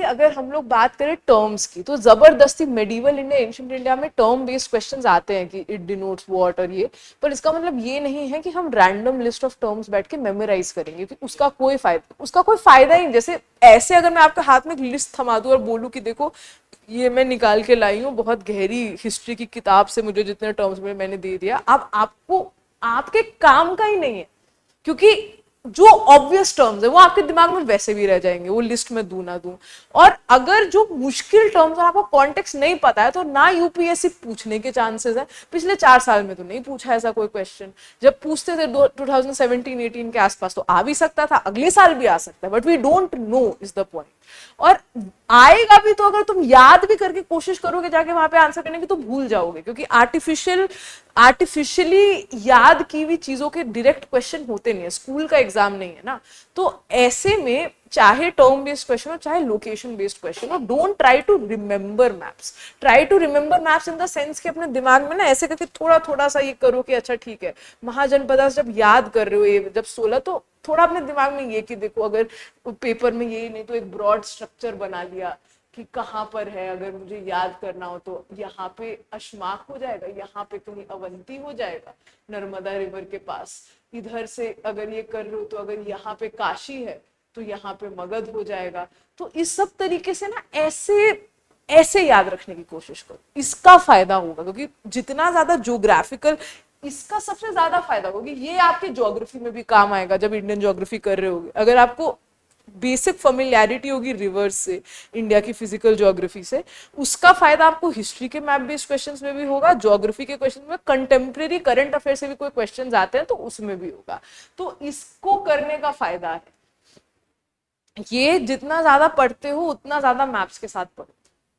अगर हम लोग बात करें टर्म्स की, तो जबरदस्ती मेडिवल इंडिया, एंशिएंट इंडिया में टर्म बेस्ड क्वेश्चंस आते हैं कि इट डिनोट्स व्हाट और ये, पर इसका मतलब ये नहीं है कि हम रैंडम लिस्ट ऑफ टर्म्स बैठ के मेमोराइज करेंगे, कि उसका कोई फायदा ही नहीं। जैसे ऐसे अगर मैं आपके हाथ में एक लिस्ट थमा दूं और बोलूं कि देखो ये मैं निकाल के लाई हूँ बहुत गहरी हिस्ट्री की किताब से, मुझे जितने टर्म्स में मैंने दे दिया, अब आपको आपके काम का ही नहीं है, क्योंकि जो ऑब्वियस टर्म्स है वो आपके दिमाग में वैसे भी रह जाएंगे, वो लिस्ट में दूं ना दूं। और अगर जो मुश्किल टर्म्स और आपको कॉन्टेक्स्ट नहीं पता है, तो ना यूपीएससी पूछने के चांसेस है। पिछले 4 साल में तो नहीं पूछा ऐसा कोई क्वेश्चन। जब पूछते थे 2017-18 के आसपास तो आ भी सकता था, अगले साल भी आ सकता है, but we don't know is the point. और आएगा भी तो अगर तुम याद भी करके कोशिश करोगे जाके वहां पे आंसर करने की, तो भूल जाओगे, क्योंकि आर्टिफिशियली याद की हुई चीजों के डायरेक्ट क्वेश्चन होते नहीं है, स्कूल का एग्जाम नहीं है ना। तो ऐसे में चाहे टर्म बेस्ड क्वेश्चन हो चाहे लोकेशन बेस्ड क्वेश्चन हो, don't try to remember maps. Try to remember maps in the sense कि अपने दिमाग में ना ऐसे करके थोड़ा थोड़ा सा ये करो कि अच्छा ठीक है, महाजनपदा जब याद कर रहे हो ये जब 16, तो थोड़ा अपने दिमाग में ये कि देखो अगर पेपर में यही नहीं तो एक ब्रॉड स्ट्रक्चर बना लिया कि कहाँ पर है, अगर मुझे याद करना हो तो यहाँ पे अशमाक हो जाएगा, यहाँ पे कहीं अवंती हो जाएगा नर्मदा रिवर के पास, इधर से अगर ये कर रहे हो तो अगर यहाँ पे काशी है तो यहाँ पे मगध हो जाएगा। तो इस सब तरीके से ना ऐसे ऐसे याद रखने की कोशिश करो, इसका फायदा होगा, क्योंकि जितना ज्यादा ज्योग्राफिकल, इसका सबसे ज्यादा फायदा होगा। ये आपके ज्योग्राफी में भी काम आएगा जब इंडियन ज्योग्राफी कर रहे होगे, अगर आपको बेसिक फेमिलियरिटी होगी रिवर्स से, इंडिया की फिजिकल ज्योग्राफी से, उसका फायदा आपको हिस्ट्री के मैप बेस्ड क्वेश्चंस में भी होगा, ज्योग्राफी के क्वेश्चन में, कंटेम्प्रेरी करंट अफेयर से भी कोई क्वेश्चंस आते हैं तो उसमें भी होगा। तो इसको करने का फायदा है। ये जितना ज्यादा पढ़ते हो उतना ज्यादा मैप्स के साथ पढ़ो।